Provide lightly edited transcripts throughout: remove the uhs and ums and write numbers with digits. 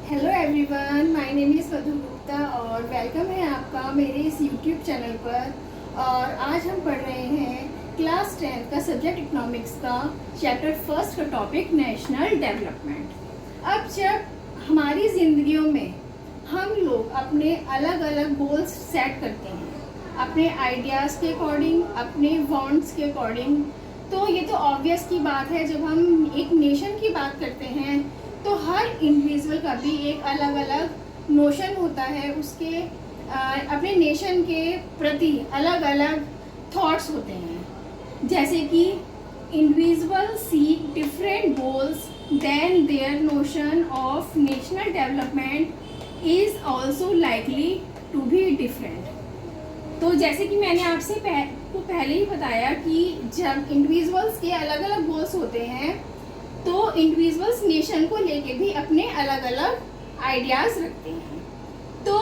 Hello everyone, my name is Madhu Gupta और welcome है आपका मेरे इस यूट्यूब चैनल पर। और आज हम पढ़ रहे हैं क्लास 10 का सब्जेक्ट इकोनॉमिक्स का चैप्टर फर्स्ट का टॉपिक नेशनल डेवलपमेंट। अब जब हमारी ज़िंदगियों में हम लोग अपने अलग अलग गोल्स सेट करते हैं अपने आइडियाज़ के अकॉर्डिंग, अपने वांट्स के अकॉर्डिंग, तो ये तो ऑब्वियस की बात है। जब हम एक नेशन की बात करते हैं तो हर इंडिविजुअल का भी एक अलग अलग नोशन होता है, उसके अपने नेशन के प्रति अलग अलग थॉट्स होते हैं। जैसे कि individual seek different goals then their notion of national development is also likely to be different. तो जैसे कि मैंने आपसे पहले ही बताया कि जब इंडिविजुअल्स के अलग अलग गोल्स होते हैं तो इंडिविजुअल्स नेशन को लेके भी अपने अलग अलग आइडियाज़ रखते हैं। तो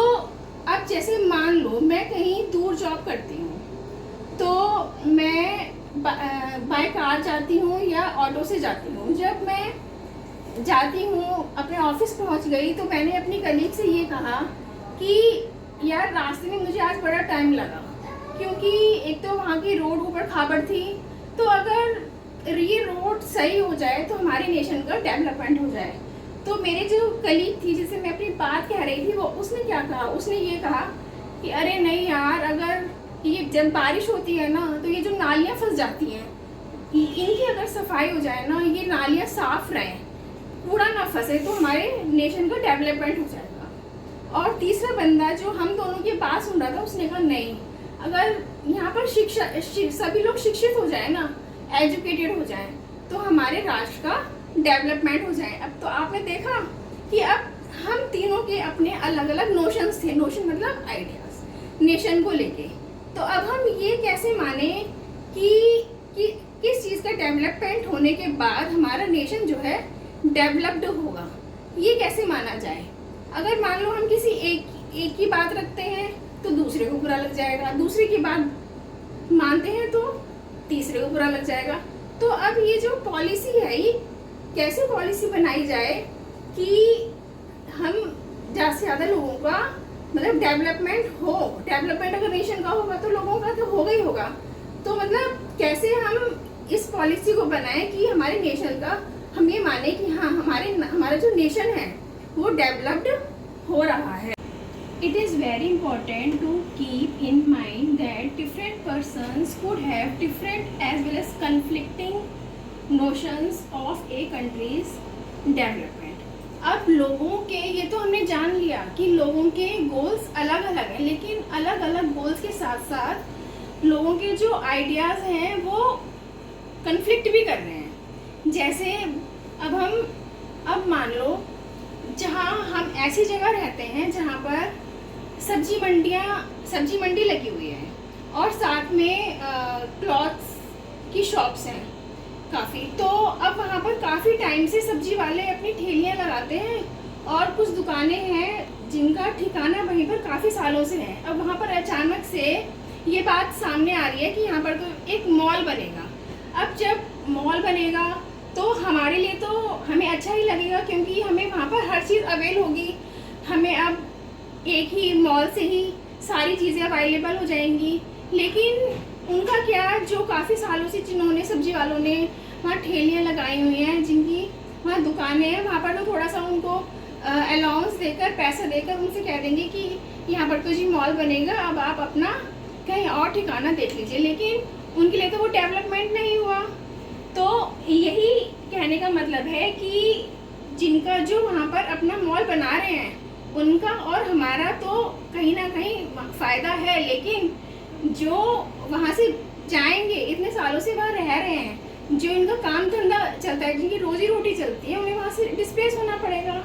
अब जैसे मान लो मैं कहीं दूर जॉब करती हूँ, तो मैं बाय कार जाती हूँ या ऑटो से जाती हूँ। जब मैं जाती हूँ, अपने ऑफिस पहुँच गई, तो मैंने अपनी कलीग से ये कहा कि यार रास्ते में मुझे आज बड़ा टाइम लगा, क्योंकि एक तो वहाँ की रोड ऊपर खाबड़ थी। तो अगर ये रोड सही हो जाए तो हमारे नेशन का डेवलपमेंट हो जाए। तो मेरे जो कलीग थी जिसे मैं अपनी बात कह रही थी, वो उसने क्या कहा, उसने ये कहा कि अरे नहीं यार, अगर ये जब बारिश होती है ना तो ये जो नालियाँ फंस जाती हैं, इनकी अगर सफाई हो जाए ना, ये नालियाँ साफ रहें, कूड़ा ना फंसे, तो हमारे नेशन का डेवलपमेंट हो जाएगा। और तीसरा बंदा जो हम दोनों की बात सुन रहा था, उसने कहा नहीं, अगर यहाँ पर सभी लोग शिक्षित हो जाए ना, एजुकेटेड हो जाए, तो हमारे राष्ट्र का डेवलपमेंट हो जाए। अब तो आपने देखा कि अब हम तीनों के अपने अलग अलग नोशंस थे, नोशन मतलब आइडियाज नेशन को लेके। तो अब हम ये कैसे माने कि किस चीज़ का डेवलपमेंट होने के बाद हमारा नेशन जो है डेवलप्ड होगा, ये कैसे माना जाए। अगर मान लो हम किसी एक की बात रखते हैं तो दूसरे को बुरा लग जाएगा, दूसरे की बात मानते हैं तो तीसरे को बुरा लग जाएगा। तो अब ये जो पॉलिसी है, ये कैसे पॉलिसी बनाई जाए कि हम ज़्यादा से ज़्यादा लोगों का मतलब डेवलपमेंट हो। डेवलपमेंट अगर नेशन का होगा तो लोगों का तो होगा ही होगा। तो मतलब कैसे हम इस पॉलिसी को बनाएं कि हमारे नेशन का हम ये माने कि हाँ, हमारा जो नेशन है वो डेवलप्ड हो रहा है। It is very important to keep in mind that different persons could have different as well as conflicting notions of a country's development. अब लोगों के, ये तो हमने जान लिया कि लोगों के गोल्स अलग अलग हैं, लेकिन अलग अलग गोल्स के साथ साथ लोगों के जो आइडियाज़ हैं वो कन्फ्लिक्ट भी कर रहे हैं। जैसे अब मान लो, जहाँ हम ऐसी जगह रहते हैं जहाँ पर सब्जी मंडी लगी हुई है और साथ में क्लॉथ्स की शॉप्स हैं काफ़ी। तो अब वहाँ पर काफ़ी टाइम से सब्जी वाले अपनी ठेलियाँ लगाते हैं और कुछ दुकानें हैं जिनका ठिकाना वहीं पर काफ़ी सालों से है। अब वहाँ पर अचानक से ये बात सामने आ रही है कि यहाँ पर तो एक मॉल बनेगा। अब जब मॉल बनेगा तो हमारे लिए तो हमें अच्छा ही लगेगा, क्योंकि हमें वहाँ पर हर चीज़ अवेल होगी। हमें अब एक ही मॉल से ही सारी चीज़ें अवेलेबल हो जाएंगी। लेकिन उनका क्या, जो काफ़ी सालों से जिन्होंने सब्जी वालों ने वहाँ ठेलियाँ लगाई हुई हैं, जिनकी वहाँ दुकानें हैं, वहाँ पर तो थोड़ा सा उनको अलाउंस देकर, पैसा देकर उनसे कह देंगे कि यहाँ पर तो जी मॉल बनेगा, अब आप अपना कहीं और ठिकाना देख लीजिए। लेकिन उनके लिए तो वो डेवलपमेंट नहीं हुआ। तो यही कहने का मतलब है कि जिनका जो वहाँ पर अपना मॉल बना रहे हैं उनका और हमारा तो कहीं ना कहीं फ़ायदा है, लेकिन जो वहाँ से जाएंगे, इतने सालों से वहाँ रह रहे हैं, जो इनका काम धंधा चलता है, जिनकी रोजी रोटी चलती है, उन्हें वहाँ से डिस्प्लेस होना पड़ेगा।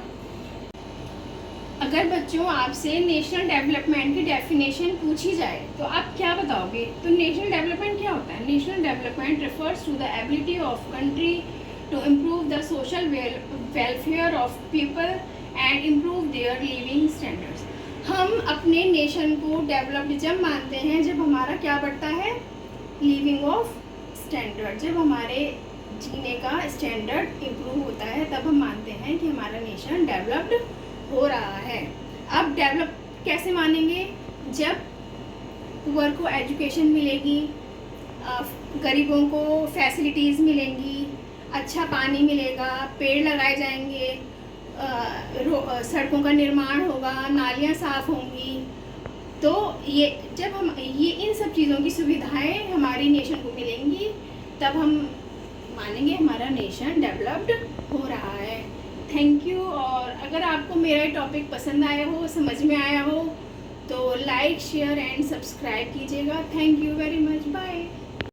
अगर बच्चों आपसे नेशनल डेवलपमेंट की डेफिनेशन पूछी जाए तो आप क्या बताओगे? तो नेशनल डेवलपमेंट क्या होता है? National development refers to the ability of country to improve the social welfare of people and improve their living standards. हम अपने नेशन को डेवलप्ड जब मानते हैं जब हमारा क्या बढ़ता है, लिविंग ऑफ स्टैंडर्ड। जब हमारे जीने का स्टैंडर्ड इम्प्रूव होता है तब हम मानते हैं कि हमारा नेशन डेवलप्ड हो रहा है। अब डेवलप कैसे मानेंगे? जब पुअर को एजुकेशन मिलेगी, गरीबों को फैसिलिटीज़ मिलेंगी, अच्छा पानी मिलेगा, पेड़ लगाए जाएंगे, सड़कों का निर्माण होगा, नालियाँ साफ़ होंगी। तो ये जब हम इन सब चीज़ों की सुविधाएं हमारी नेशन को मिलेंगी, तब हम मानेंगे हमारा नेशन डेवलप्ड हो रहा है। Thank you. और अगर आपको मेरा टॉपिक पसंद आया हो, समझ में आया हो, तो लाइक, शेयर एंड सब्सक्राइब कीजिएगा। Thank you very much. Bye.